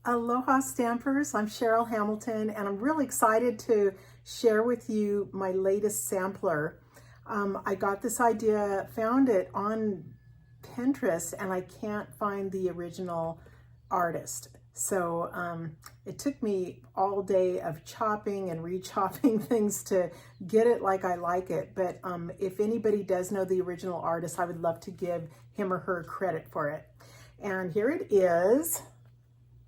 Aloha Stampers, I'm Cheryl Hamilton, and I'm really excited to share with you my latest sampler. I got this idea, found it on Pinterest, and I can't find the original artist. So it took me all day of chopping and re-chopping things to get it like I like it. But if anybody does know the original artist, I would love to give him or her credit for it. And here it is.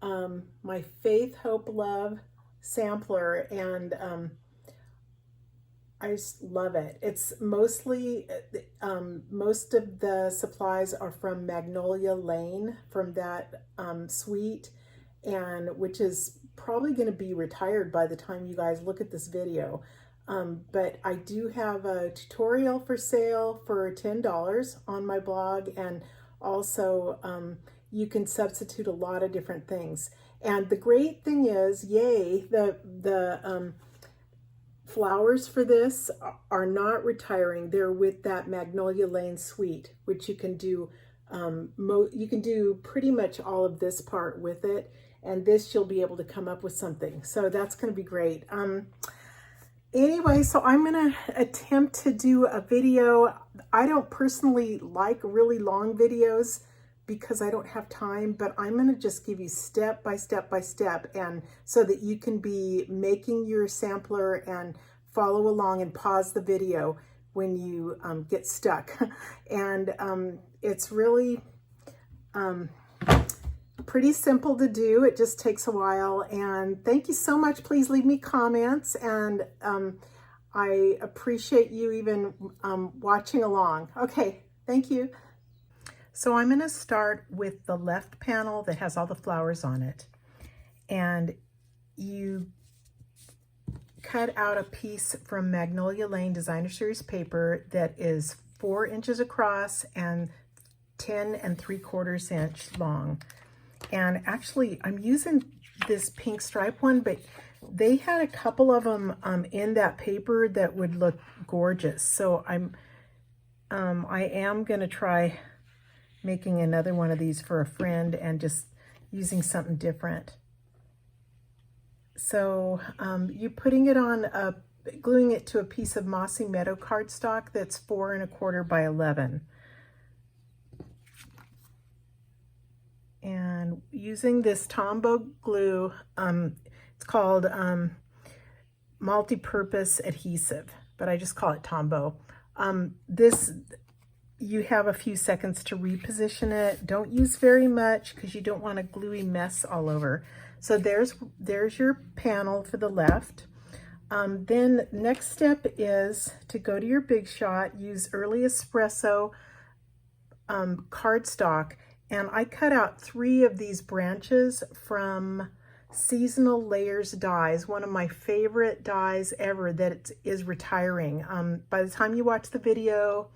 My Faith, Hope, Love sampler, and I just love it. It's mostly, most of the supplies are from Magnolia Lane, from that suite, and which is probably going to be retired by the time you guys look at this video. But I do have a tutorial for sale for $10 on my blog, and also you can substitute a lot of different things. And the great thing is, yay, the flowers for this are not retiring. They're with that Magnolia Lane suite, which you can do. You can do pretty much all of this part with it, and this you'll be able to come up with something. So that's going to be great. Anyway, so I'm going to attempt to do a video. I don't personally like really long videos because I don't have time, but I'm going to just give you step by step by step, and so that you can be making your sampler and follow along and pause the video when you get stuck. And it's really pretty simple to do. It just takes a while. And thank you so much. Please leave me comments, and I appreciate you even watching along. Okay, thank you. So I'm going to start with the left panel that has all the flowers on it. And you cut out a piece from Magnolia Lane Designer Series paper that is 4 inches across and 10 3/4 inch long. And actually, I'm using this pink stripe one, but they had a couple of them in that paper that would look gorgeous. So I am going to try making another one of these for a friend and just using something different. So you're putting it on, gluing it to a piece of Mossy Meadow cardstock that's 4 1/4 by 11. And using this Tombow glue, it's called multi-purpose adhesive, but I just call it Tombow. You have a few seconds to reposition it. Don't use very much because you don't want a gluey mess all over. So there's your panel for the left. Then next step is to go to your Big Shot, use Early Espresso cardstock, and I cut out 3 of these branches from Seasonal Layers dies, one of my favorite dies ever that is retiring. By the time you watch the video,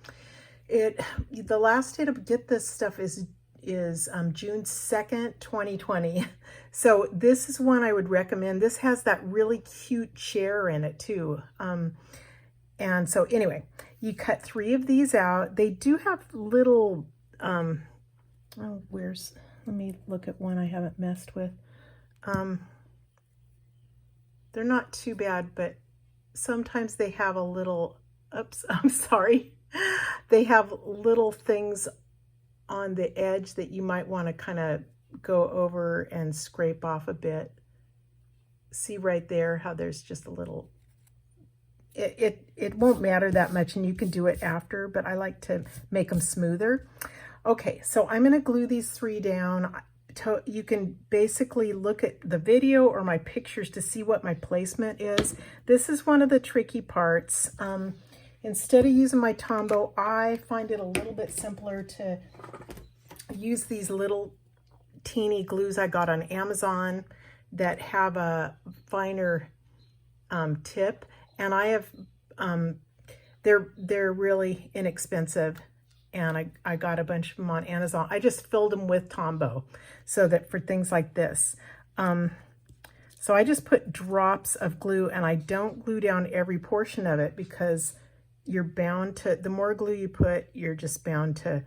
the last day to get this stuff is June 2nd, 2020. So this is one I would recommend. This has that really cute chair in it too. And so anyway, you cut 3 of these out. They do have little, let me look at one I haven't messed with. They're not too bad, but sometimes they have a little, oops, I'm sorry. They have little things on the edge that you might want to kind of go over and scrape off a bit. See right there how there's just a little, it won't matter that much, and you can do it after, but I like to make them smoother. Okay, so I'm going to glue these 3 down. You can basically look at the video or my pictures to see what my placement is. This is one of the tricky parts. Instead of using my Tombow, I find it a little bit simpler to use these little teeny glues I got on Amazon that have a finer tip, and I have they're really inexpensive, and I got a bunch of them on Amazon. I just filled them with Tombow so that for things like this. So I just put drops of glue, and I don't glue down every portion of it because you're bound to, the more glue you put, you're just bound to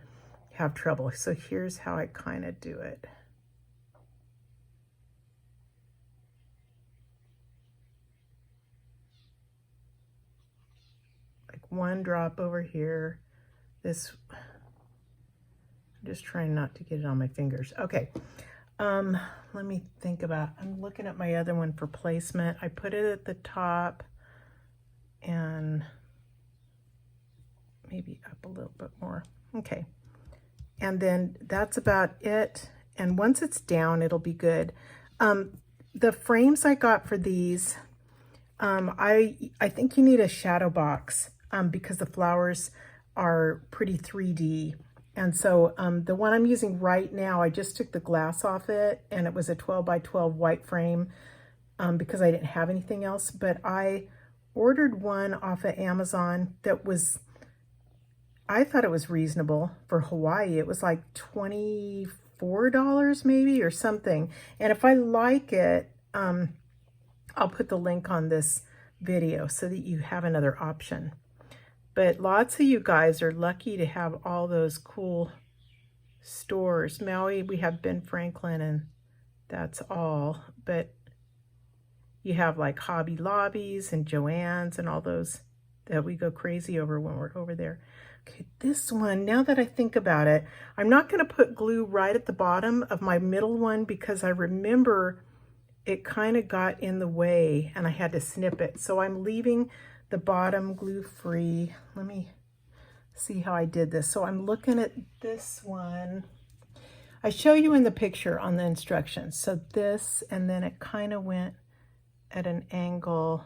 have trouble. So here's how I kind of do it. Like one drop over here. This, I'm just trying not to get it on my fingers. Okay. Let me think about, I'm looking at my other one for placement. I put it at the top and maybe up a little bit more. Okay. And then that's about it. And once it's down, it'll be good. The frames I got for these, I think you need a shadow box because the flowers are pretty 3D. And so the one I'm using right now, I just took the glass off it, and it was a 12 by 12 white frame because I didn't have anything else. But I ordered one off of Amazon that was, I thought it was reasonable for Hawaii. It was like $24 maybe or something. And if I like it, I'll put the link on this video so that you have another option. But lots of you guys are lucky to have all those cool stores. Maui, we have Ben Franklin, and that's all. But you have like Hobby Lobbies and Joann's and all those that we go crazy over when we're over there. Okay, this one, now that I think about it, I'm not going to put glue right at the bottom of my middle one because I remember it kind of got in the way and I had to snip it. So I'm leaving the bottom glue free. Let me see how I did this. So I'm looking at this one. I show you in the picture on the instructions. So this, and then it kind of went at an angle.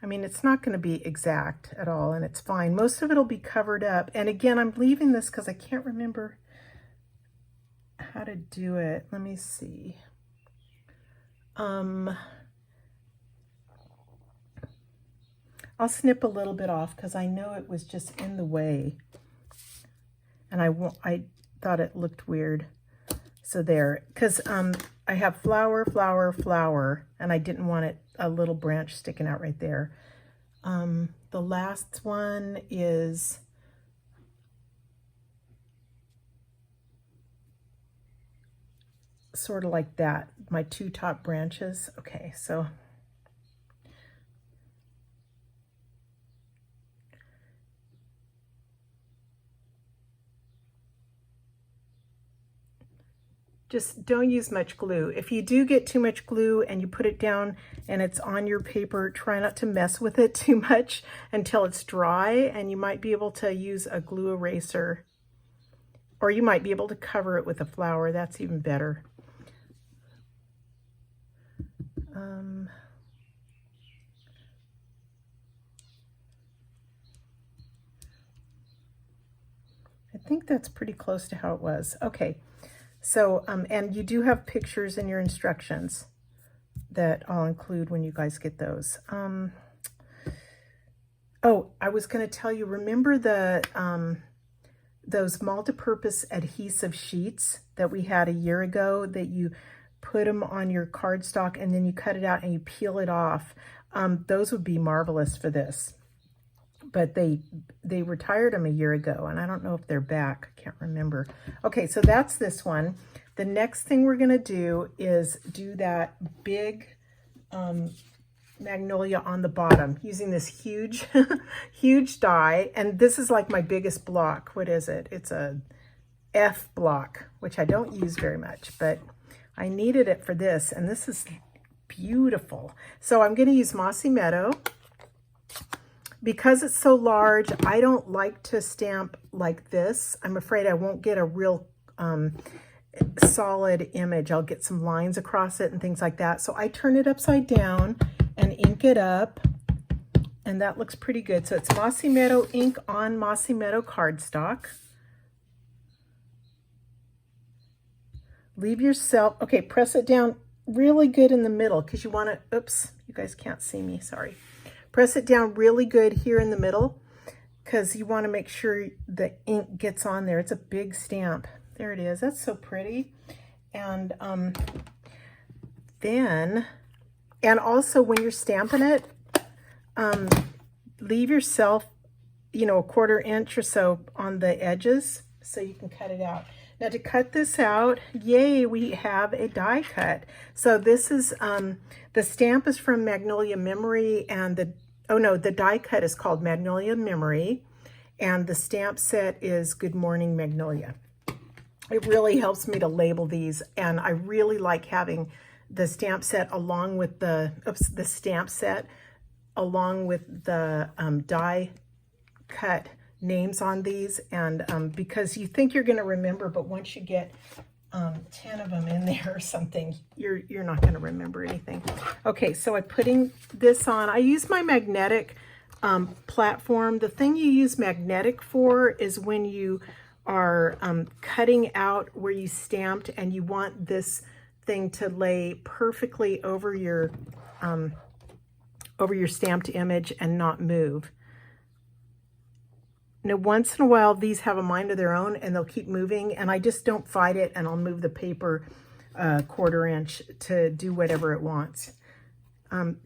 I mean, it's not going to be exact at all, and it's fine. Most of it will be covered up. And again, I'm leaving this because I can't remember how to do it. Let me see. I'll snip a little bit off because I know it was just in the way, and I thought it looked weird. So there, because I have flower, flower, flower, and I didn't want it a little branch sticking out right there. The last one is sort of like that, my two top branches. Okay, so just don't use much glue. If you do get too much glue and you put it down and it's on your paper, try not to mess with it too much until it's dry, and you might be able to use a glue eraser, or you might be able to cover it with a flower. That's even better. I think that's pretty close to how it was. Okay. So, and you do have pictures in your instructions that I'll include when you guys get those. Oh, I was going to tell you, remember the those multi-purpose adhesive sheets that we had a year ago that you put them on your cardstock and then you cut it out and you peel it off? Those would be marvelous for this. But they retired them a year ago, and I don't know if they're back. I can't remember. Okay, so that's this one. The next thing we're going to do is do that big magnolia on the bottom using this huge, huge die. And this is like my biggest block. What is it? It's a F block, which I don't use very much, but I needed it for this, and this is beautiful. So I'm going to use Mossy Meadow. Because it's so large, I don't like to stamp like this. I'm afraid I won't get a real solid image. I'll get some lines across it and things like that. So I turn it upside down and ink it up, and that looks pretty good. So it's Mossy Meadow ink on Mossy Meadow cardstock. Leave yourself, okay, press it down really good in the middle because you want to, oops, you guys can't see me, sorry. Press it down really good here in the middle because you want to make sure the ink gets on there. It's a big stamp. There it is. That's so pretty. And then And also when you're stamping it, leave yourself, you know, a 1/4 inch or so on the edges so you can cut it out. Now to cut this out, yay, we have a die cut. So this is, the stamp is from Magnolia Memory, and the die cut is called Magnolia Memory, and the stamp set is Good Morning Magnolia. It really helps me to label these, and I really like having the stamp set along with the stamp set along with the die cut names on these, and because you think you're going to remember, but once you get 10 of them in there or something, you're not going to remember anything. Okay, so I'm putting this on. I use my magnetic platform. The thing you use magnetic for is when you are cutting out where you stamped and you want this thing to lay perfectly over your stamped image and not move. Now, once in a while, these have a mind of their own and they'll keep moving, and I just don't fight it, and I'll move the paper 1/4 inch to do whatever it wants.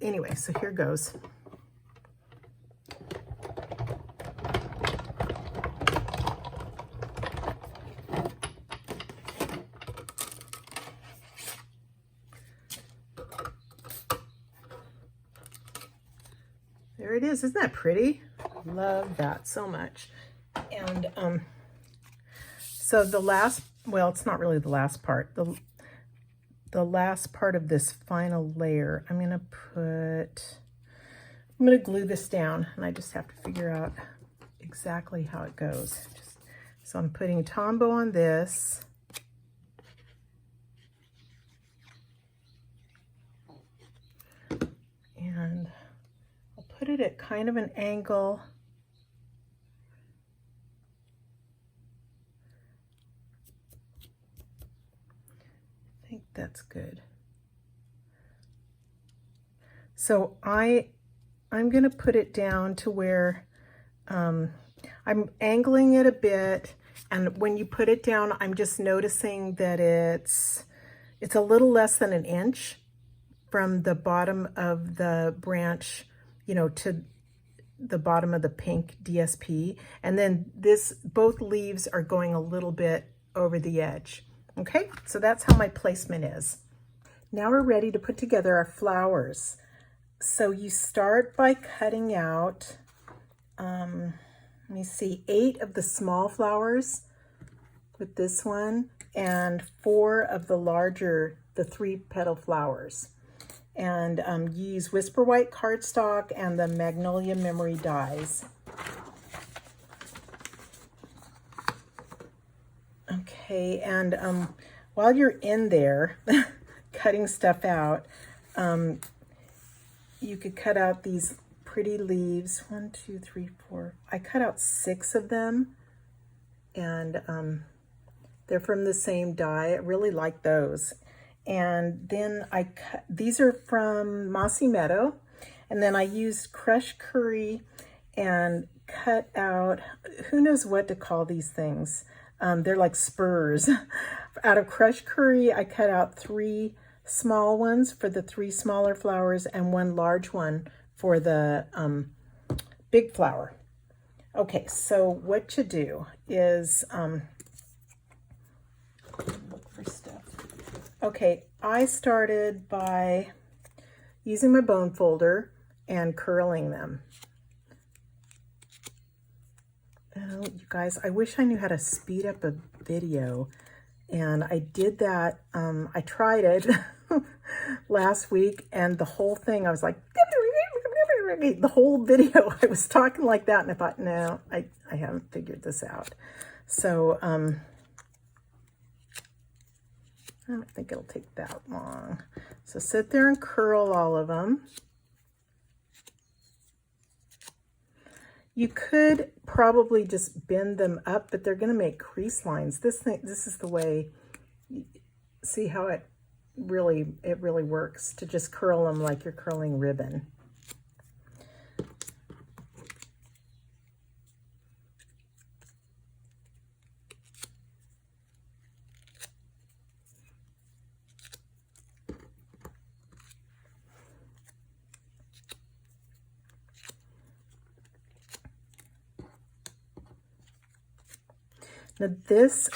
Anyway, so here goes. There it is. Isn't that pretty? Love that so much. And so the last, well, it's not really the last part. The last part of this final layer, I'm going to glue this down, and I just have to figure out exactly how it goes. So I'm putting Tombow on this. And I'll put it at kind of an angle. I think that's good. So I'm going to put it down to where I'm angling it a bit, and when you put it down, I'm just noticing that it's a little less than an inch from the bottom of the branch, you know, to the bottom of the pink DSP, and then both leaves are going a little bit over the edge. Okay, so that's how my placement is. Now we're ready to put together our flowers. So you start by cutting out, let me see, 8 of the small flowers with this one, and 4 of the larger, the 3-petal flowers. And you use Whisper White cardstock and the Magnolia Memory dies. Okay, and while you're in there cutting stuff out, you could cut out these pretty leaves. 1, 2, 3, 4. I cut out 6 of them, and they're from the same die. I really like those. And then these are from Mossy Meadow, and then I used crushed curry and cut out, who knows what to call these things. They're like spurs. Out of crushed curry, I cut out 3 small ones for the 3 smaller flowers and 1 large one for the big flower. Okay, so what you do is look for stuff. Okay, I started by using my bone folder and curling them. Oh, you guys, I wish I knew how to speed up a video, and I did that. I tried it last week, and the whole thing, I was like, the whole video, I was talking like that, and I thought, no, I haven't figured this out. So, I don't think it'll take that long. So sit there and curl all of them. You could probably just bend them up, but they're going to make crease lines. This is the way, see how it really works to just curl them like you're curling ribbon. Now this,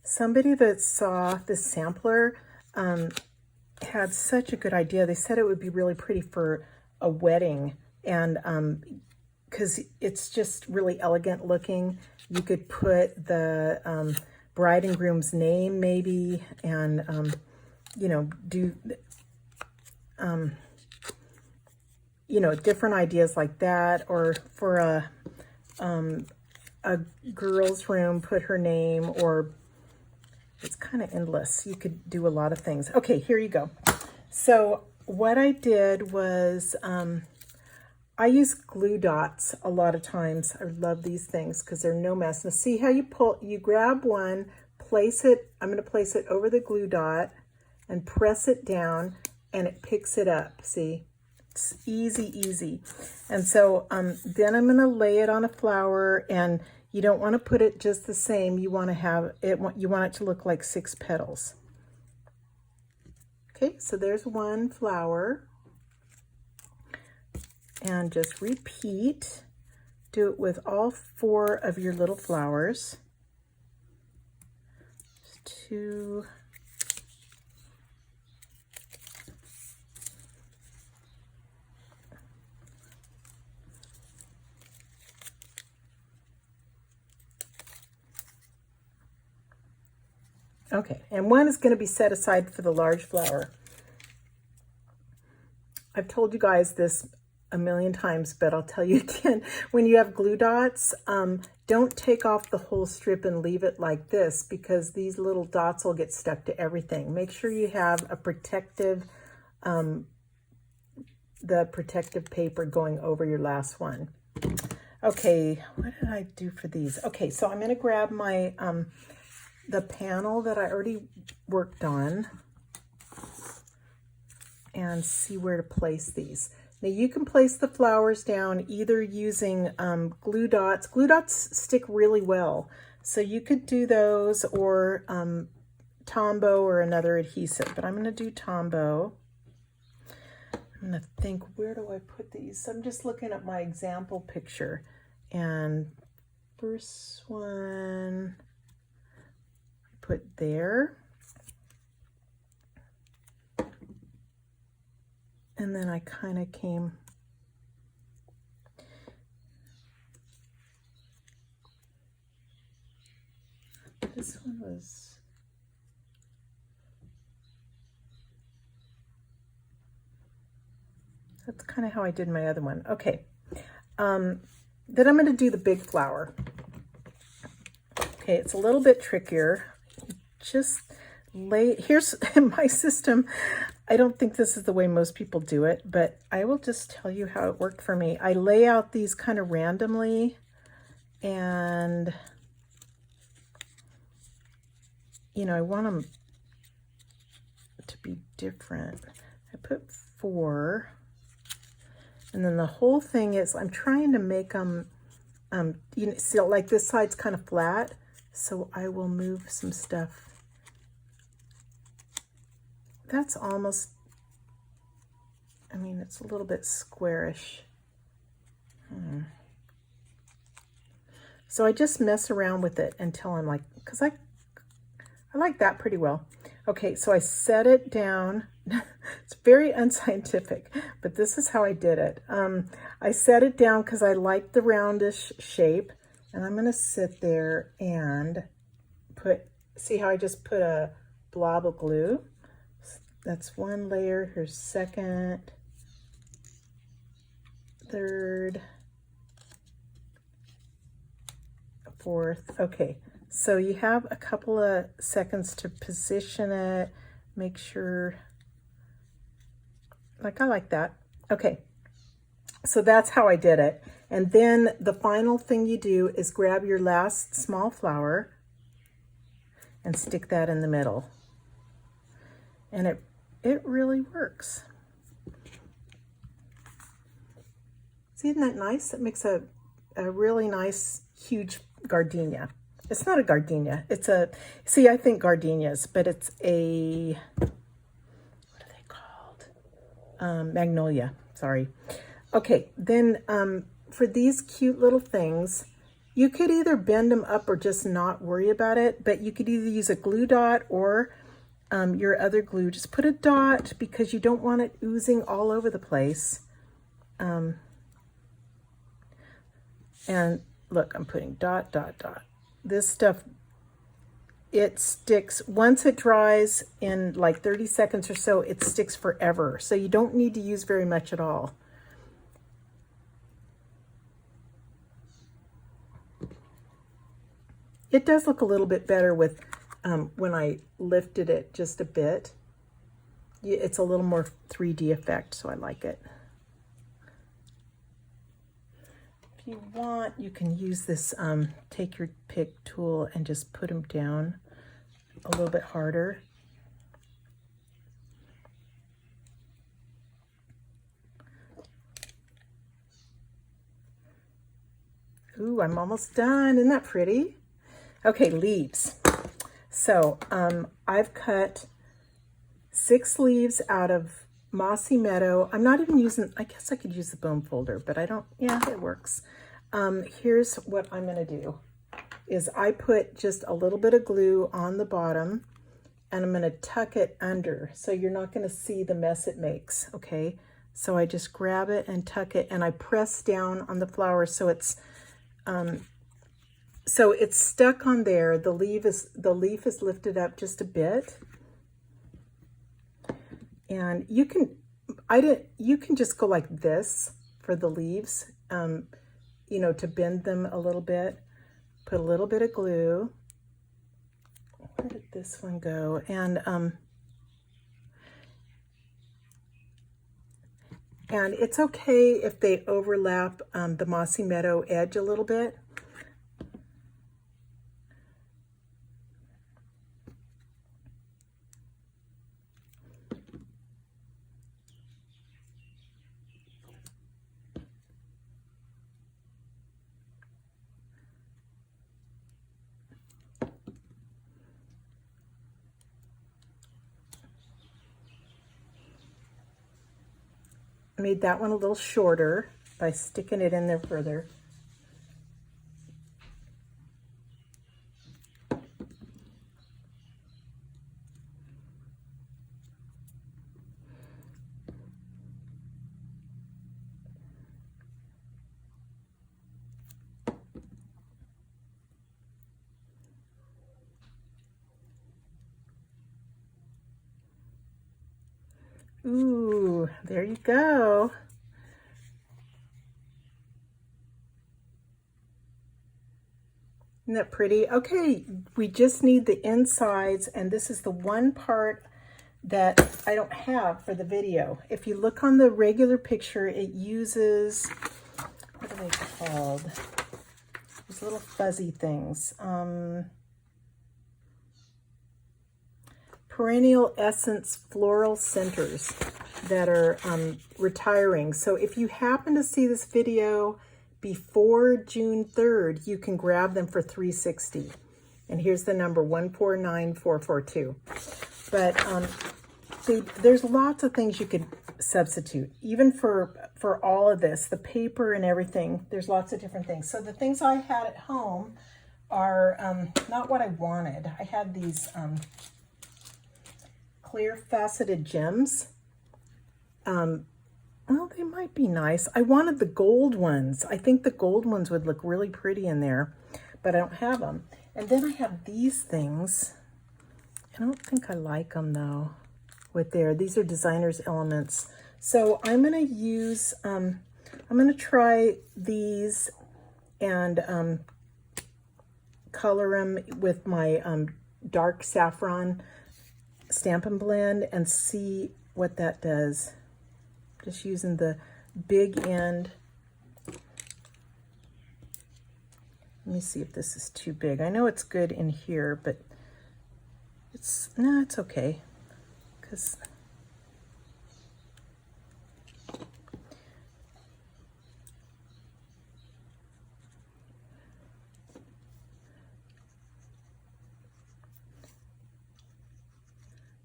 somebody that saw this sampler had such a good idea. They said it would be really pretty for a wedding, and because it's just really elegant looking. You could put the bride and groom's name maybe, and you know, do you know, different ideas like that. Or for a girl's room, put her name, or it's kind of endless. You could do a lot of things. Okay, here you go. So what I did was I use glue dots a lot of times. I love these things because they're no mess. Now see how you grab one, place it, I'm going to place it over the glue dot and press it down, and it picks it up. See? It's easy, easy. And so then I'm going to lay it on a flower, and you don't want to put it just the same. You want to have it, you want it to look like 6 petals. Okay, so there's one flower. And just repeat. Do it with all 4 of your little flowers. 2. Okay, and one is going to be set aside for the large flower. I've told you guys this a million times, but I'll tell you again. When you have glue dots, don't take off the whole strip and leave it like this, because these little dots will get stuck to everything. Make sure you have a protective, the protective paper going over your last one. Okay, what did I do for these? Okay, so I'm going to grab my the panel that I already worked on and see where to place these. Now you can place the flowers down either using glue dots. Glue dots stick really well, so you could do those, or Tombow or another adhesive, but I'm going to do Tombow. I'm going to think, where do I put these? I'm just looking at my example picture, and first one I put there. And then I kind of came, this one was, that's kind of how I did my other one. Okay, then I'm going to do the big flower. Okay, it's a little bit trickier. Just lay, here's my system. I don't think this is the way most people do it, but I will just tell you how it worked for me. I lay out these kind of randomly, and you know, I want them to be different. I put 4, and then the whole thing is, I'm trying to make them, you know, see, like this side's kind of flat, so I will move some stuff. That's almost, I mean, it's a little bit squarish. So I just mess around with it until I'm like, because I like that pretty well. Okay, so I set it down. It's very unscientific, but this is how I did it. I set it down because I like the roundish shape, and I'm going to sit there and put, see how I just put a blob of glue? That's one layer. Here's second, third, fourth. Okay, so you have a couple of seconds to position it. Make sure, like I like that. Okay, so that's how I did it. And then the final thing you do is grab your last small flower and stick that in the middle. And it really works. See, isn't that nice? It makes a really nice, huge gardenia. It's not a gardenia. It's a, see, I think gardenias, but it's a, what are they called? Magnolia, sorry. Okay, then for these cute little things, You could either bend them up or just not worry about it, but you could either use a glue dot or your other glue. Just put a dot because you don't want it oozing all over the place. And look, I'm putting dot, dot, dot. This stuff, it sticks. Once it dries in like 30 seconds or so, it sticks forever. So you don't need to use very much at all. It does look a little bit better with when I lifted it just a bit. It's a little more 3D effect, so I like it. If you want, you can use this take your pick tool and just put them down a little bit harder. Ooh, I'm almost done. Isn't that pretty? Okay, leaves. So I've cut 6 leaves out of Mossy Meadow. I'm not even using, I guess I could use the bone folder, but I don't, yeah, it works. Here's what I'm gonna do, is I put just a little bit of glue on the bottom and I'm gonna tuck it under so you're not gonna see the mess it makes, okay? So I just grab it and tuck it and I press down on the flower so it's stuck on there. The leaf is lifted up just a bit. And you can just go like this for the leaves, you know, to bend them a little bit. Put a little bit of glue. Where did this one go? And it's okay if they overlap the Mossy Meadow edge a little bit. Made that one a little shorter by sticking it in there further. Ooh, there you go. Isn't that pretty? Okay, we just need the insides, and this is the one part that I don't have for the video. If you look on the regular picture, it uses, what are they called? These little fuzzy things. Perennial Essence Floral Centers that are retiring. So if you happen to see this video before June 3rd, you can grab them for $360. And here's the number, 149442. But see, there's lots of things you could substitute, even for all of this, the paper and everything. There's lots of different things. So the things I had at home are not what I wanted. I had these clear faceted gems. Well, they might be nice. I wanted the gold ones. I think the gold ones would look really pretty in there, but I don't have them. And then I have these things. I don't think I like them though with there. These are Designer's Elements. So I'm gonna use, I'm gonna try these and color them with my dark saffron Stampin' Blend and see what that does. Just using the big end. Let me see if this is too big. I know it's good in here, but it's okay. Because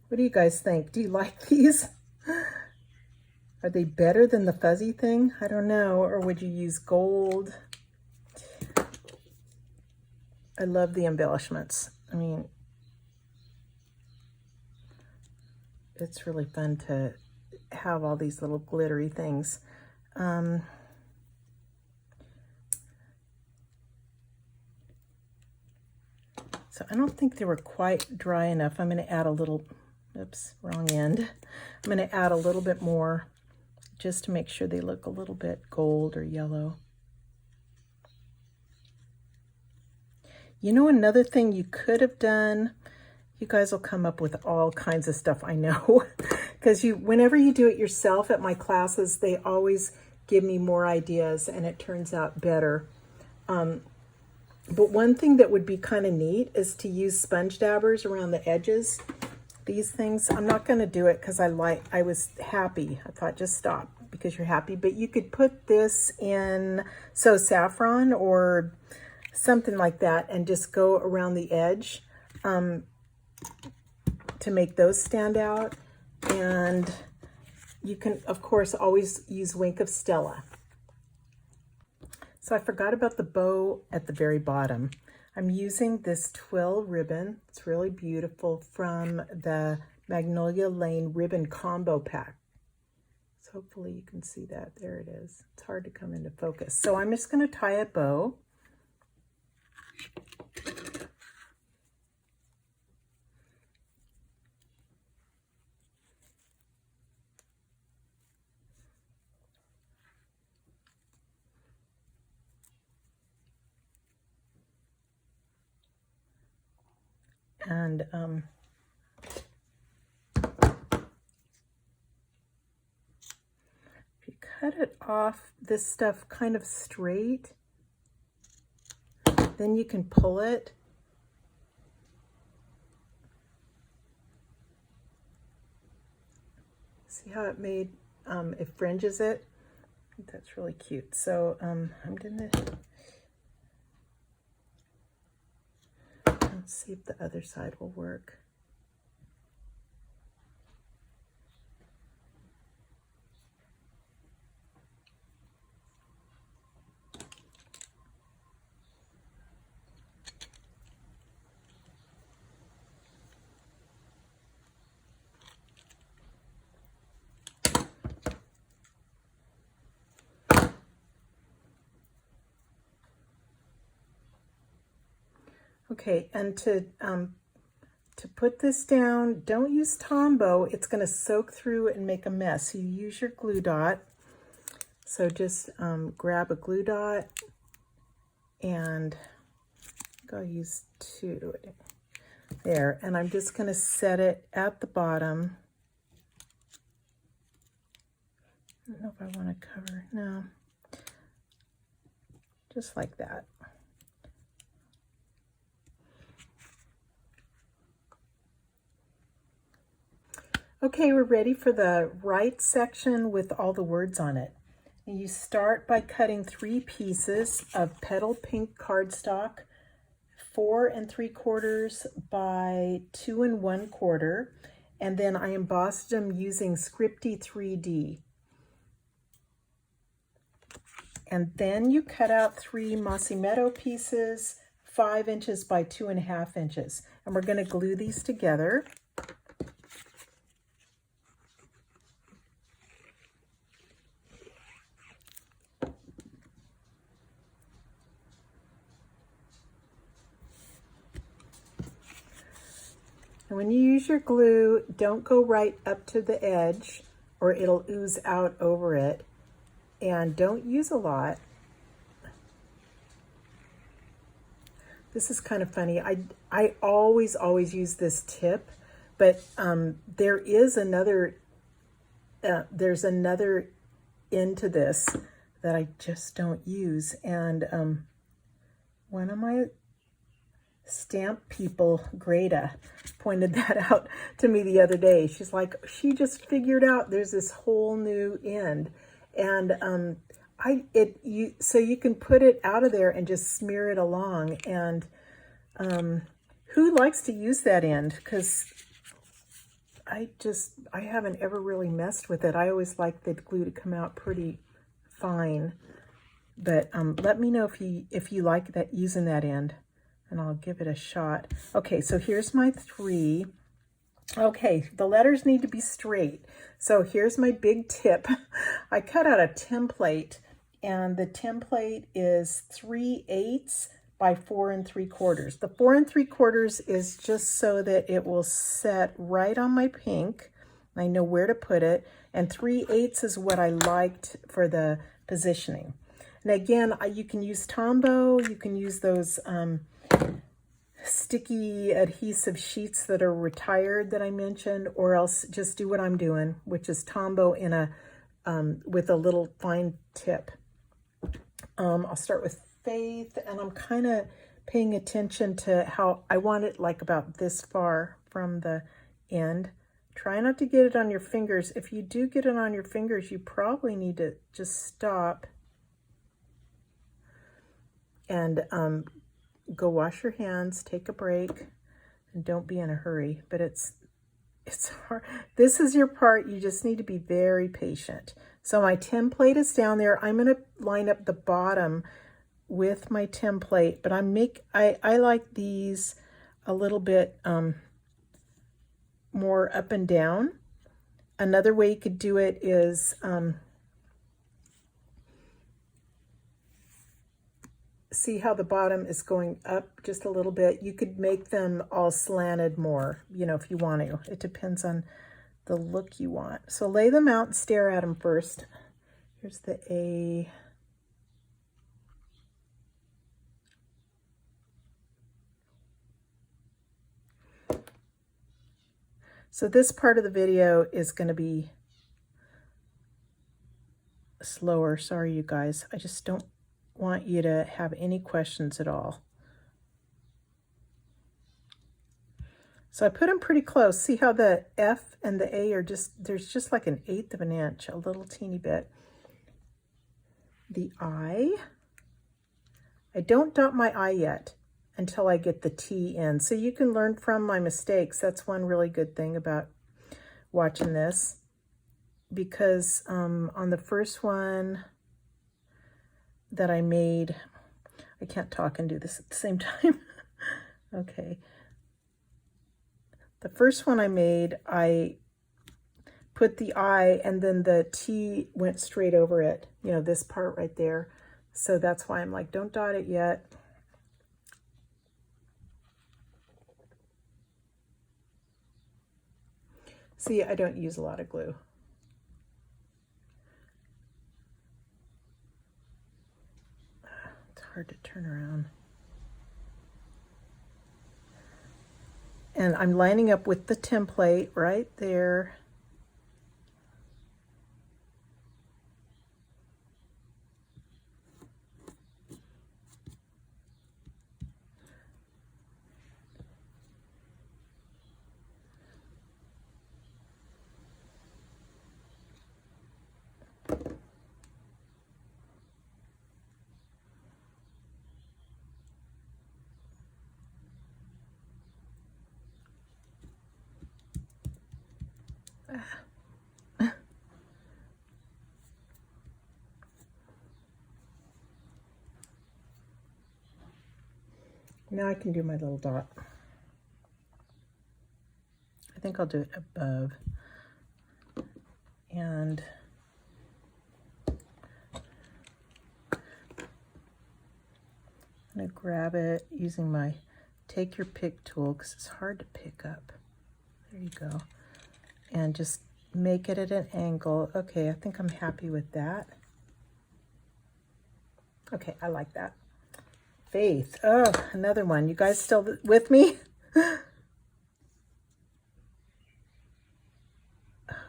what do you guys think? Do you like these? Are they better than the fuzzy thing? I don't know. Or would you use gold? I love the embellishments. I mean, it's really fun to have all these little glittery things. So I don't think they were quite dry enough. I'm going to add a little, oops, wrong end. I'm going to add a little bit more just to make sure they look a little bit gold or yellow. You know, another thing you could have done, you guys will come up with all kinds of stuff, I know, because whenever you do it yourself at my classes, they always give me more ideas and it turns out better. But one thing that would be kind of neat is to use sponge dabbers around the edges. These things, I'm not going to do it because I was happy. I thought, just stop because you're happy. But you could put this in saffron or something like that and just go around the edge to make those stand out. And you can, of course, always use Wink of Stella. So I forgot about the bow at the very bottom. I'm using this twill ribbon. It's really beautiful from the Magnolia Lane ribbon combo pack. So hopefully you can see that. There it is. It's hard to come into focus. So I'm just going to tie a bow. And if you cut it off, this stuff kind of straight, then you can pull it. See how it made, it fringes it? I think that's really cute. So I'm gonna, let's see if the other side will work. Okay, and to put this down, don't use Tombow. It's going to soak through and make a mess. So you use your glue dot. So just grab a glue dot, and I'll use 2 there. And I'm just going to set it at the bottom. I don't know if I want to cover. No, just like that. Okay, we're ready for the right section with all the words on it. And you start by cutting 3 pieces of petal pink cardstock, 4 3/4 by 2 1/4, and then I embossed them using Scripty 3D. And then you cut out 3 Mossy Meadow pieces, 5 inches by 2.5 inches. And we're going to glue these together. And when you use your glue, don't go right up to the edge or it'll ooze out over it. And don't use a lot. This is kind of funny. I always use this tip, but there is another, there's another end to this that I just don't use. And one of my stamp people, Greta, pointed that out to me the other day. She's like, she just figured out there's this whole new end. And so you can put it out of there and just smear it along. And who likes to use that end? Because I haven't ever really messed with it. I always like the glue to come out pretty fine. But let me know if you like that, using that end. and I'll give it a shot. Okay, so here's my 3. Okay, the letters need to be straight. So here's my big tip. I cut out a template, and the template is 3/8 by 4 3/4. The 4 3/4 is just so that it will set right on my pink. I know where to put it. And 3/8 is what I liked for the positioning. And again, you can use Tombow. You can use those sticky adhesive sheets that are retired that I mentioned, or else just do what I'm doing, which is Tombow in a with a little fine tip. I'll start with Faith, and I'm kind of paying attention to how I want it like about this far from the end. Try not to get it on your fingers. If you do get it on your fingers, you probably need to just stop and go wash your hands, take a break, and don't be in a hurry. But it's hard. This is your part. You just need to be very patient. So my template is down there. I'm going to line up the bottom with my template, but I like these a little bit more up and down. Another way you could do it is see how the bottom is going up just a little bit. You could make them all slanted more, if you want to. It depends on the look you want. So lay them out and stare at them first. Here's the A. So this part of the video is going to be slower. Sorry, you guys. I just don't want you to have any questions at all. So I put them pretty close. See how the F and the A are there's just like 1/8 of an inch, a little teeny bit. The I don't dot my I yet until I get the T in. So you can learn from my mistakes. That's one really good thing about watching this, because on the first one that I made, I can't talk and do this at the same time. Okay. The first one I made, I put the I and then the T went straight over it, this part right there. So that's why I'm like, don't dot it yet. See, I don't use a lot of glue. It's hard to turn around. And I'm lining up with the template right there. Now I can do my little dot. I think I'll do it above. And I'm going to grab it using my take your pick tool, because it's hard to pick up. There you go. And just make it at an angle. Okay, I think I'm happy with that. Okay, I like that. Faith. Oh, another one. You guys still with me?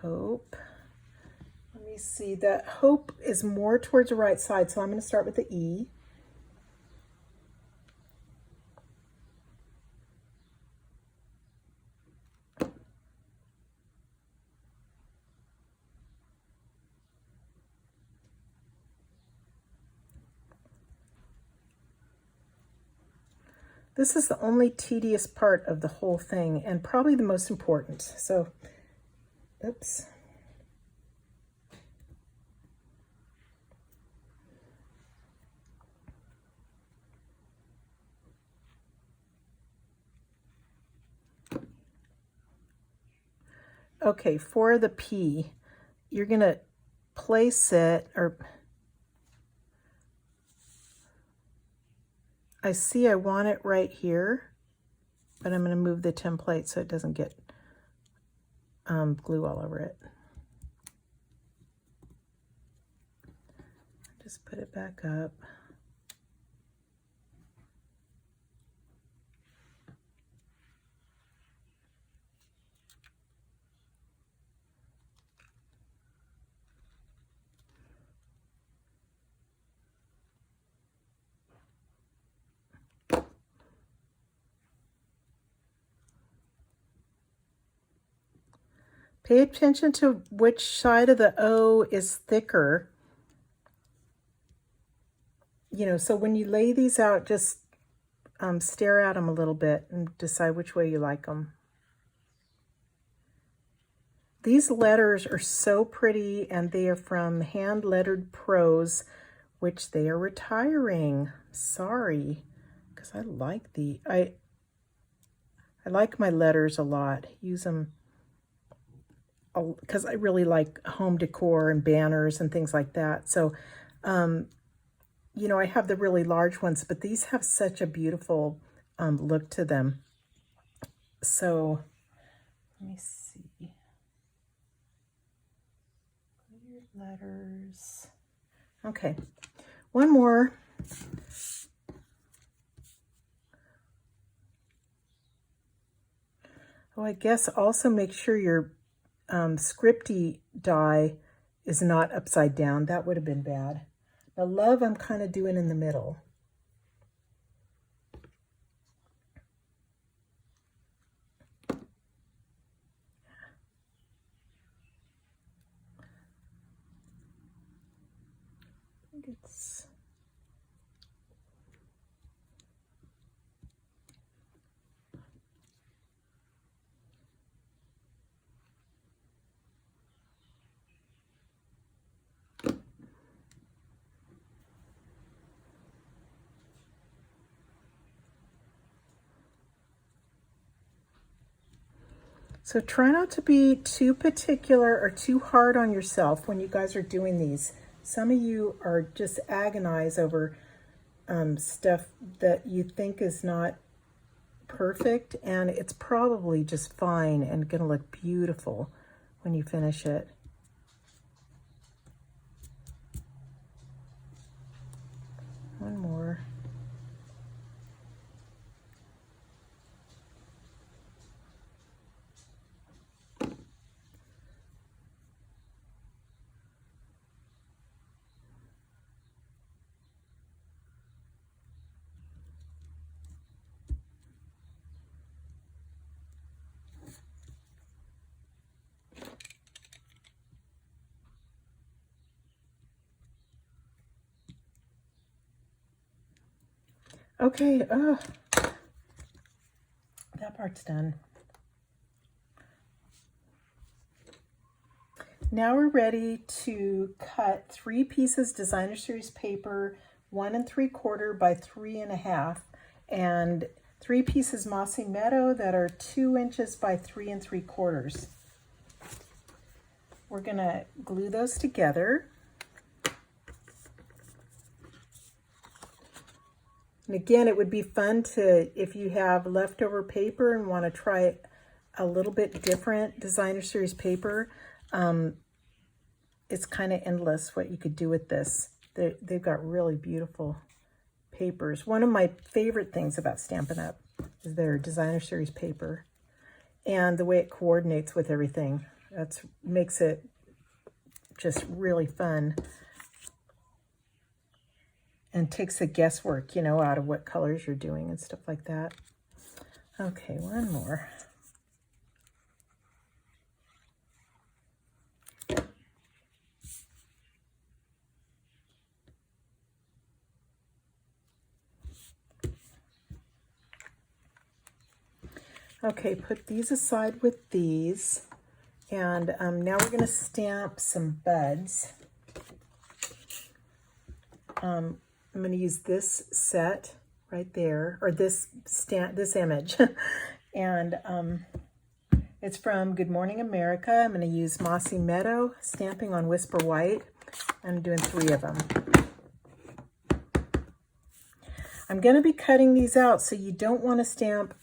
Hope. Let me see. The hope is more towards the right side, so I'm going to start with the E. This is the only tedious part of the whole thing, and probably the most important. So, oops. Okay, for the P, you're going to place it, or I see I want it right here, but I'm going to move the template so it doesn't get glue all over it. Just put it back up. Pay attention to which side of the O is thicker. You know, so when you lay these out, just stare at them a little bit and decide which way you like them. These letters are so pretty, and they are from Hand Lettered Pros, which they are retiring. Sorry, because I like I like my letters a lot. Use them because I really like home decor and banners and things like that. So, you know, I have the really large ones, but these have such a beautiful look to them. So, let me see. Clear letters. Okay, one more. Oh, I guess also make sure your scripty die is not upside down. That would have been bad. Now, love, I'm kind of doing in the middle. I think it's... So try not to be too particular or too hard on yourself when you guys are doing these. Some of you are just agonize over stuff that you think is not perfect, and it's probably just fine and gonna look beautiful when you finish it. One more. Okay, that part's done. Now we're ready to cut 3 pieces designer series paper, 1 3/4 by 3 1/2, and 3 pieces mossy meadow that are 2 inches by 3 3/4. We're gonna glue those together. And again, it would be fun to, if you have leftover paper and want to try a little bit different designer series paper, it's kind of endless what you could do with this. They've got really beautiful papers. One of my favorite things about Stampin' Up! Is their designer series paper and the way it coordinates with everything. That makes it just really fun. And takes the guesswork, you know, out of what colors you're doing and stuff like that. Okay, one more. Okay, put these aside with these. And now we're going to stamp some buds. I'm going to use this set right there, or this image, and It's from Good Morning America. I'm going to use Mossy Meadow, stamping on Whisper White. I'm doing 3 of them. I'm going to be cutting these out, so you don't want to stamp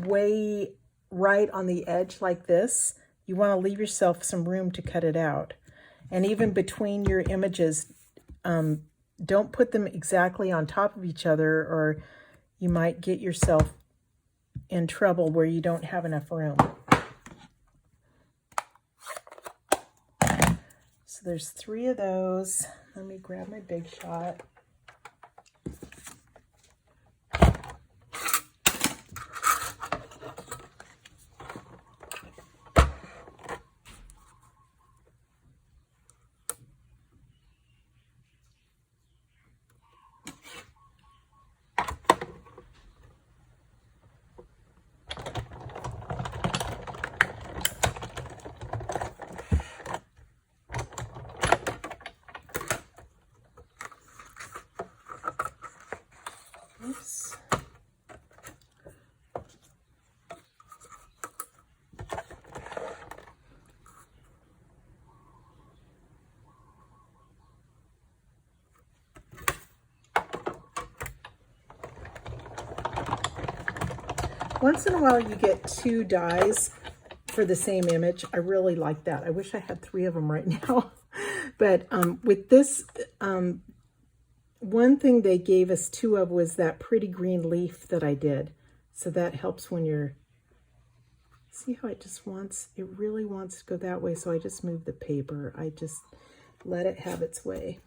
way right on the edge like this. You want to leave yourself some room to cut it out. And even between your images, don't put them exactly on top of each other, or you might get yourself in trouble where you don't have enough room. So there's 3 of those. Let me grab my Big Shot. Oops. Once in a while you get 2 dies for the same image. I really like that. I wish I had 3 of them right now. But with this, one thing they gave us 2 of was that pretty green leaf that I did. So that helps when you're, see how it just wants, it really wants to go that way. So I just moved the paper. I just let it have its way.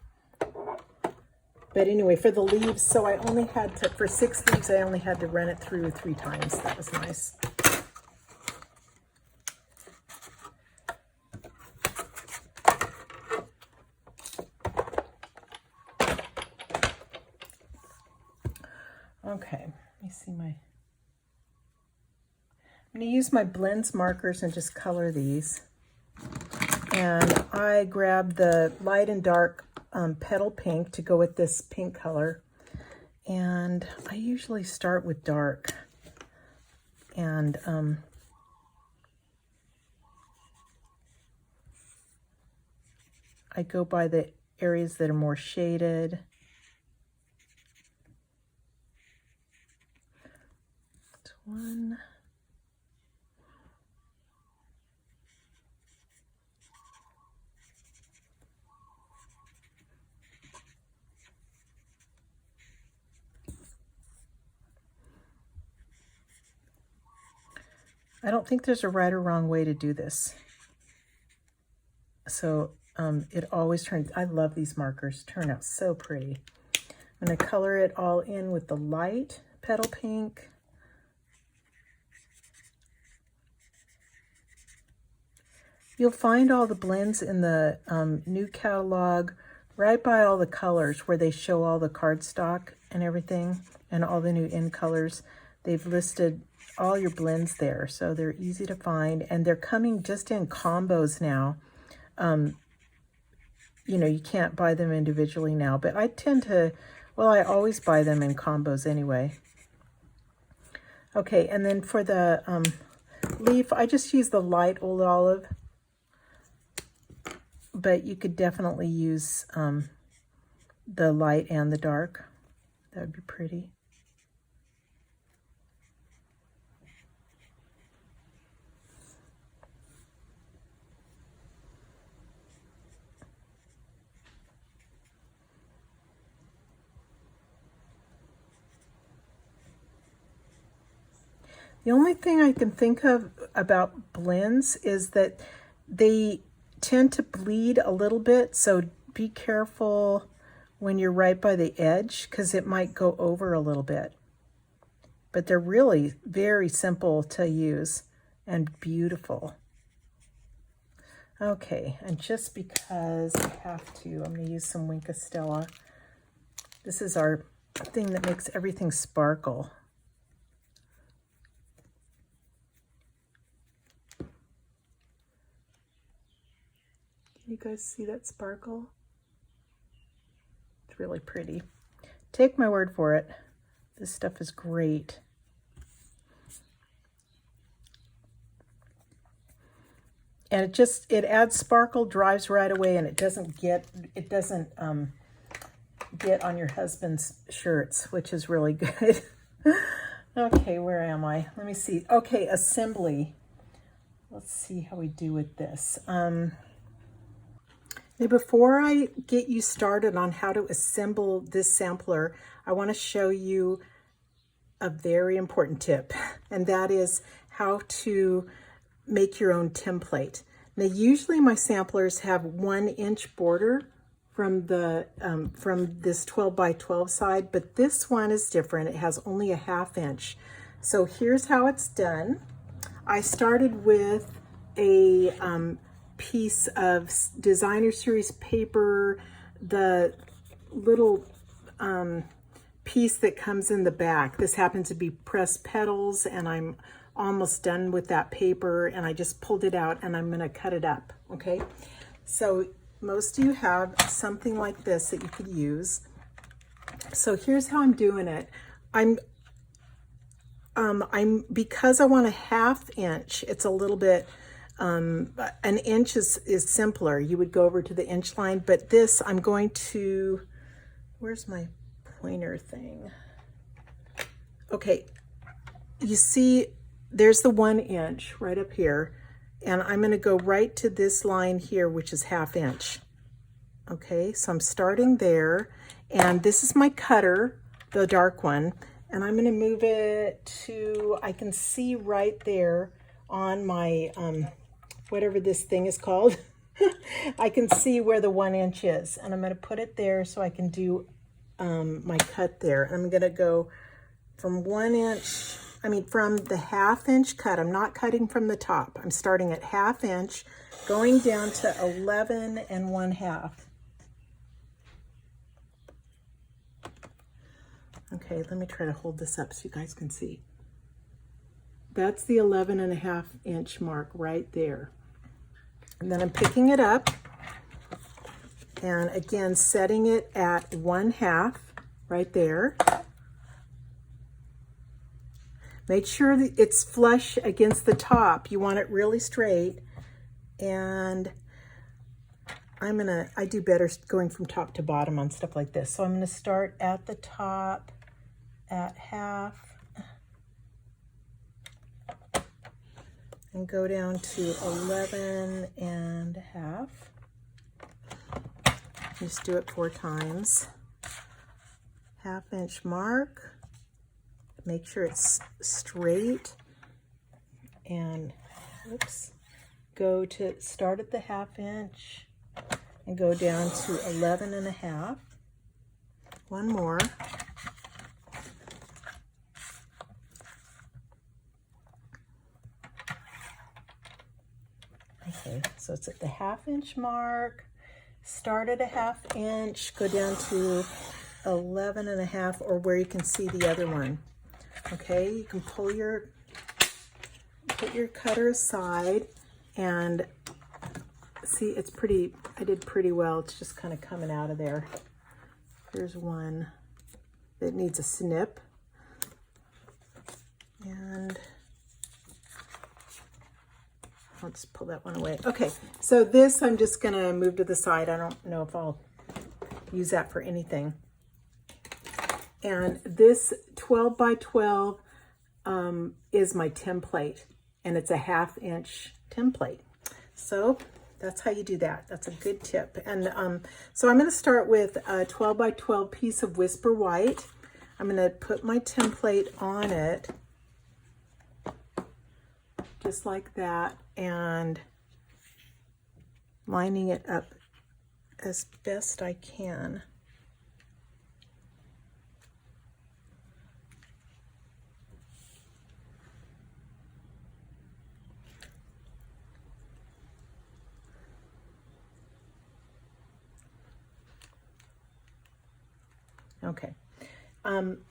But anyway, for the leaves, so I only had to, for 6 leaves, I only had to run it through 3 times. That was nice. Okay, let me see my, I'm going to use my blends markers and just color these. And I grabbed the light and dark petal pink to go with this pink color. And I usually start with dark. And I go by the areas that are more shaded. That's 1. I don't think there's a right or wrong way to do this. So it always turns, I love these markers, turn out so pretty. I'm going to color it all in with the light petal pink. You'll find all the blends in the new catalog right by all the colors where they show all the cardstock and everything and all the new in colors. They've listed all your blends there, so they're easy to find, and they're coming just in combos now. You know, you can't buy them individually now, but I tend to, well, I always buy them in combos anyway. Okay, and then for the leaf, I just use the light old olive, but you could definitely use the light and the dark. That would be pretty. The only thing I can think of about blends is that they tend to bleed a little bit, so be careful when you're right by the edge because it might go over a little bit. But they're really very simple to use and beautiful. Okay, and just because I have to, I'm going to use some Wink of Stella. This is our thing that makes everything sparkle. You guys see that sparkle? It's really pretty. Take my word for it. This stuff is great. And it adds sparkle, dries right away, and it doesn't get on your husband's shirts, which is really good. Okay, where am I? Let me see. Okay, assembly. Let's see how we do with this. Now, before I get you started on how to assemble this sampler, I want to show you a very important tip, and that is how to make your own template. Now, usually my samplers have 1-inch border from this 12 by 12 side, but this one is different. It has only a 1/2 inch. So here's how it's done. I started with a piece of designer series paper, the little piece that comes in the back. This happens to be pressed petals, and I'm almost done with that paper, and I just pulled it out and I'm going to cut it up. Okay, so most of you have something like this that you could use. So here's how I'm doing it. Because I want a 1/2 inch, it's a little bit, an inch is simpler. You would go over to the inch line, but this I'm going to, where's my pointer thing? Okay, you see there's the 1 inch right up here, and I'm going to go right to this line here, which is 1/2 inch. Okay, so I'm starting there, and this is my cutter, the dark one, and I'm going to move it to, I can see right there on my, whatever this thing is called. I can see where the 1 inch is, and I'm going to put it there so I can do my cut there. And I'm going to go from 1 inch, from the 1/2 inch cut. I'm not cutting from the top. I'm starting at 1/2 inch, going down to 11 1/2. Okay, let me try to hold this up so you guys can see. That's the 11 1/2 inch mark right there. And then I'm picking it up and again setting it at 1/2 right there. Make sure that it's flush against the top. You want it really straight. And I do better going from top to bottom on stuff like this. So I'm gonna start at the top at 1/2 and go down to 11 1/2. Just do it 4 times. 1/2 inch mark. Make sure it's straight, and oops, go to start at the 1/2 inch and go down to 11 1/2. One more. Okay, so it's at the 1/2 inch mark, start at a 1/2 inch, go down to 11 1/2, or where you can see the other one. Okay, you can put your cutter aside and see, it's pretty, I did pretty well. It's just kind of coming out of there. Here's one that needs a snip. And I'll just pull that one away. Okay, so this I'm just gonna move to the side. I don't know if I'll use that for anything. And this 12 by 12 is my template, and it's a 1/2 inch template. So that's how you do that. That's a good tip. And so I'm going to start with a 12 by 12 piece of Whisper White. I'm going to put my template on it, just like that, and lining it up as best I can. Okay, I'm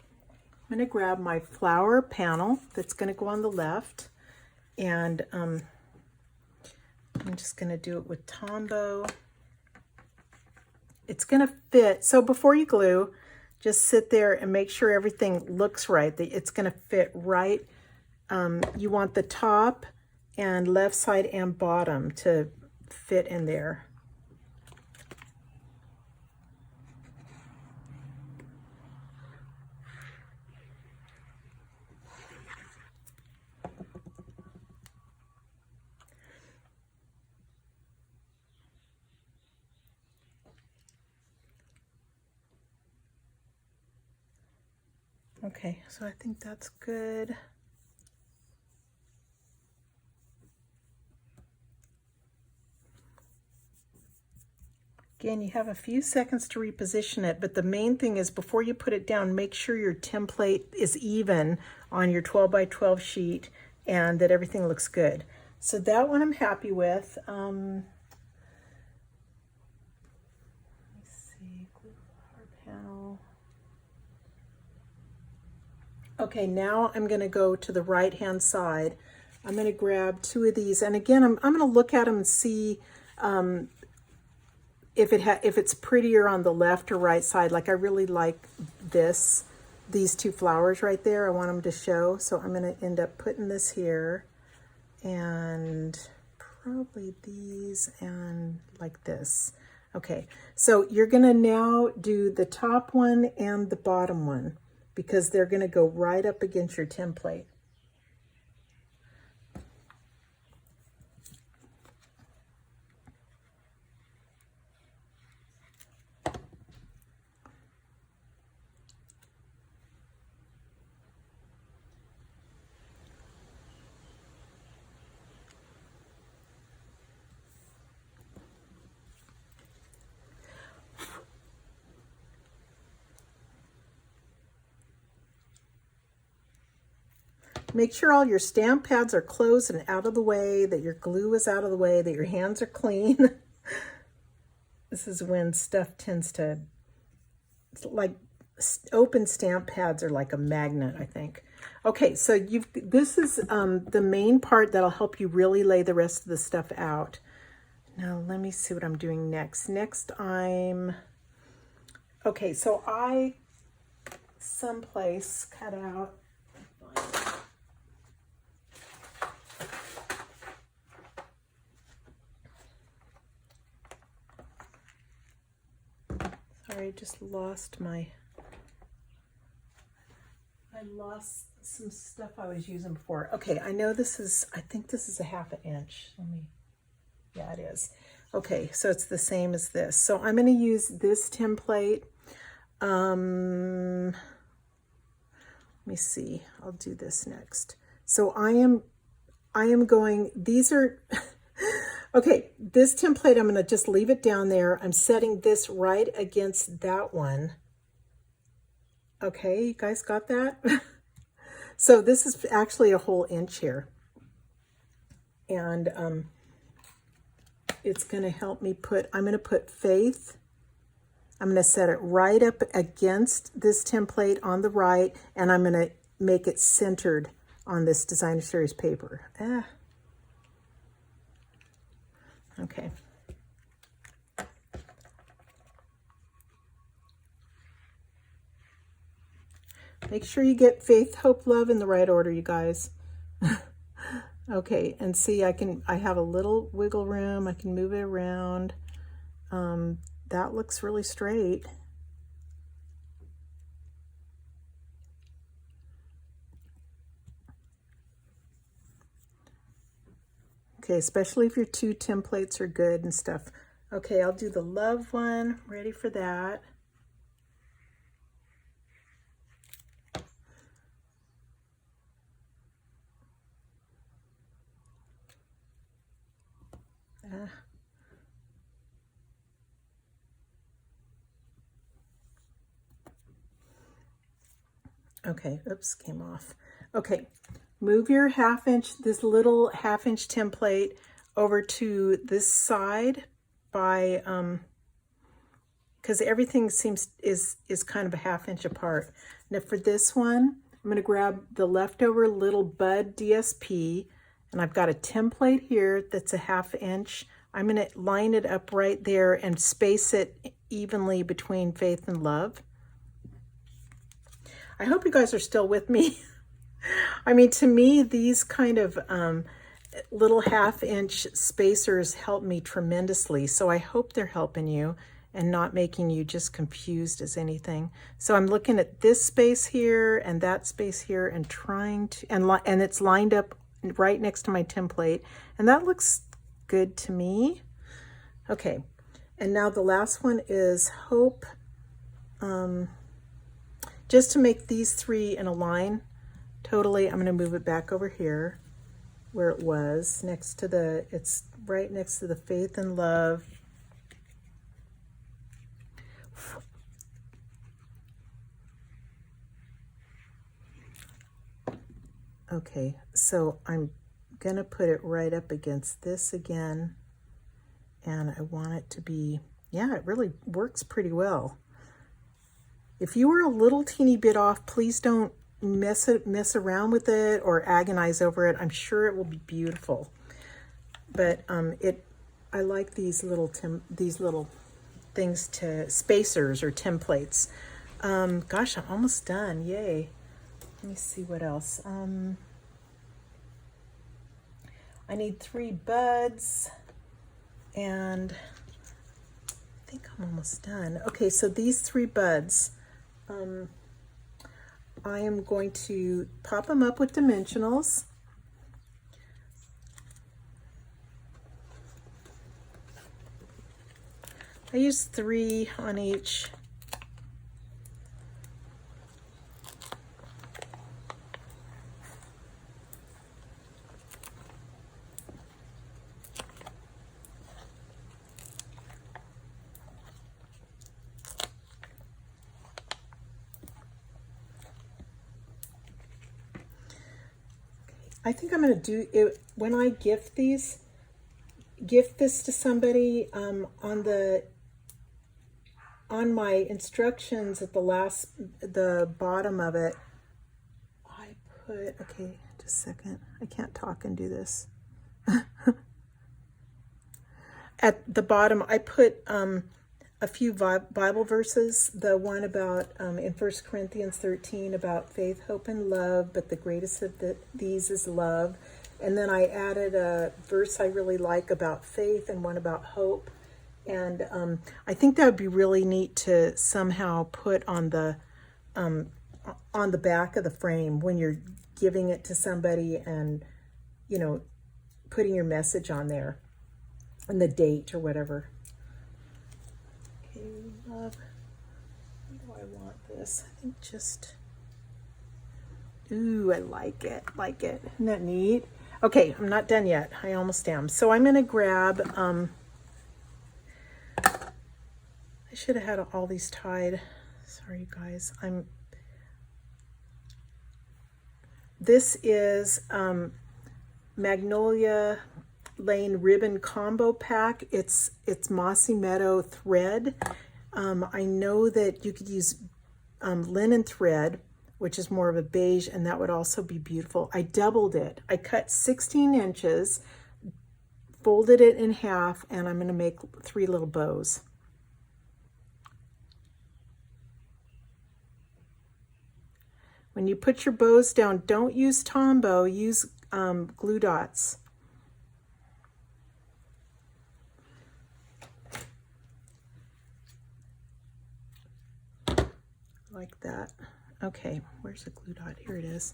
going to grab my flower panel that's going to go on the left, and I'm just going to do it with Tombow. It's going to fit. So before you glue, just sit there and make sure everything looks right, that it's going to fit right. You want the top and left side and bottom to fit in there. Okay, so I think that's good. Again, you have a few seconds to reposition it, but the main thing is before you put it down, make sure your template is even on your 12 by 12 sheet and that everything looks good. So that one I'm happy with. Let me see, glue flower panel. Okay, now I'm going to go to the right hand side. I'm going to grab two of these, and again, I'm going to look at them and see if it's prettier on the left or right side. Like I really like these two flowers right there. I want them to show, so I'm going to end up putting this here, and probably these and like this. Okay, so you're going to now do the top one and the bottom one, because they're going to go right up against your template. Make sure all your stamp pads are closed and out of the way, that your glue is out of the way, that your hands are clean. This is when stuff tends to, like, open stamp pads are like a magnet, I think. Okay, so this is the main part that'll help you really lay the rest of the stuff out. Now let me see what I'm doing next. Okay, so I someplace cut out, sorry, I just lost I lost some stuff I was using before. Okay, I know I think this is a 1/2 inch. Yeah, it is. Okay, so it's the same as this. So I'm going to use this template. Let me see. I'll do this next. So I am going, these are, okay, this template, I'm going to just leave it down there. I'm setting this right against that one. Okay, you guys got that? So this is actually a whole inch here. And it's going to help me I'm going to put Faith. I'm going to set it right up against this template on the right, and I'm going to make it centered on this Designer Series paper. Okay. Make sure you get Faith, Hope, Love in the right order, you guys. Okay, and see, I have a little wiggle room. I can move it around. That looks really straight. Okay, especially if your two templates are good and stuff. Okay, I'll do the love one. Ready for that. Okay, oops, came off. Okay, move your 1/2 inch, this little 1/2 inch template over to this side by, because everything is kind of a 1/2 inch apart. Now for this one, I'm going to grab the leftover little bud DSP, and I've got a template here that's a 1/2 inch. I'm going to line it up right there and space it evenly between Faith and Love. I hope you guys are still with me. I mean, to me, these kind of little 1/2-inch spacers help me tremendously. So I hope they're helping you and not making you just confused as anything. So I'm looking at this space here and that space here and trying to, and it's lined up right next to my template. And that looks good to me. Okay, and now the last one is hope. Just to make these 3 in a line, totally, I'm gonna move it back over here where it was, next to the, it's right next to the faith and love. Okay, so I'm gonna put it right up against this again, and I want it to be, yeah, it really works pretty well. If you were a little teeny bit off, please don't mess around with it or agonize over it. I'm sure it will be beautiful. But I like these little things to spacers or templates. Gosh, I'm almost done. Yay. Let me see what else. I need 3 buds, and I think I'm almost done. Okay, so these 3 buds, I am going to pop them up with dimensionals. I use 3 on each. I think I'm going to do it when I gift this to somebody. On my instructions at the bottom of it, I put, okay, just a second, I can't talk and do this. At the bottom, I put a few Bible verses. The one about in 1 Corinthians 13 about faith, hope, and love, but the greatest of these is love. And then I added a verse I really like about faith and one about hope. And I think that would be really neat to somehow put on the back of the frame when you're giving it to somebody, and you know, putting your message on there and the date or whatever. Okay, love. How do I want this? I think just, ooh, I like it, like it. Isn't that neat? Okay, I'm not done yet. I almost am. So I'm gonna grab, I should have had all these tied. Sorry, guys. This is Magnolia Lane Ribbon Combo Pack. It's Mossy Meadow thread. I know that you could use linen thread, which is more of a beige, and that would also be beautiful. I doubled it. I cut 16 inches, folded it in half, and I'm going to make 3 little bows. When you put your bows down, don't use Tombow, use glue dots. Like that. Okay, where's the glue dot? Here it is.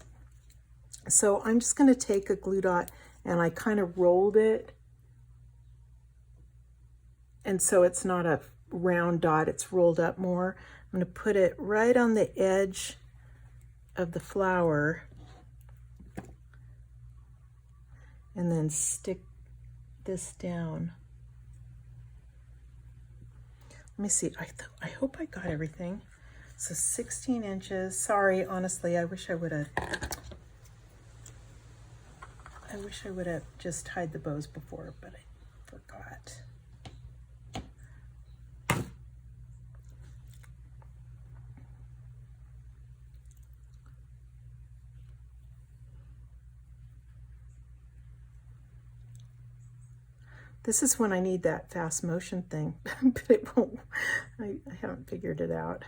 So I'm just going to take a glue dot and I kind of rolled it. And so it's not a round dot, it's rolled up more. I'm going to put it right on the edge of the flower and then stick this down. Let me see. I hope I got everything. So 16 inches. Sorry, honestly, I wish I would have just tied the bows before, but I forgot. This is when I need that fast motion thing, but it won't. I haven't figured it out.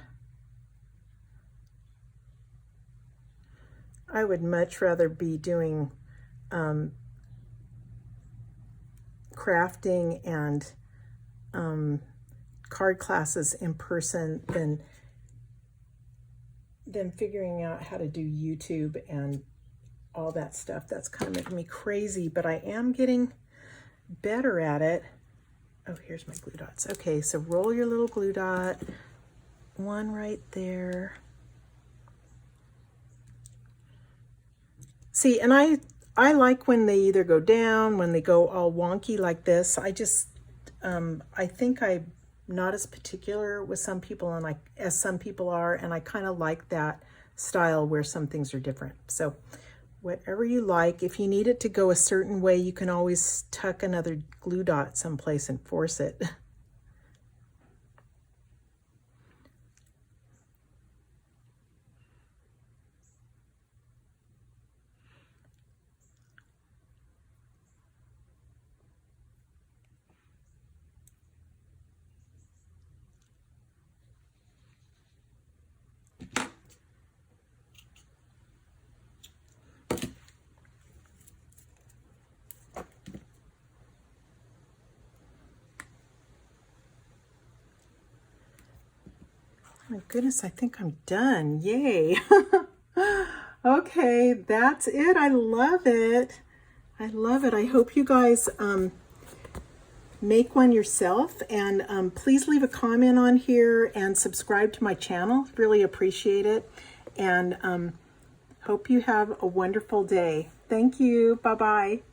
I would much rather be doing crafting and card classes in person than figuring out how to do YouTube and all that stuff. That's kind of making me crazy, but I am getting better at it. Oh, here's my glue dots. Okay, so roll your little glue dot. One right there. See, and I like when they either go down, when they go all wonky like this. I just, I think I'm not as particular with some people as some people are, and I kind of like that style where some things are different. So whatever you like. If you need it to go a certain way, you can always tuck another glue dot someplace and force it. My goodness, I think I'm done. Yay. Okay, that's it. I love it. I love it. I hope you guys make one yourself, and please leave a comment on here and subscribe to my channel. Really appreciate it, and hope you have a wonderful day. Thank you. Bye-bye.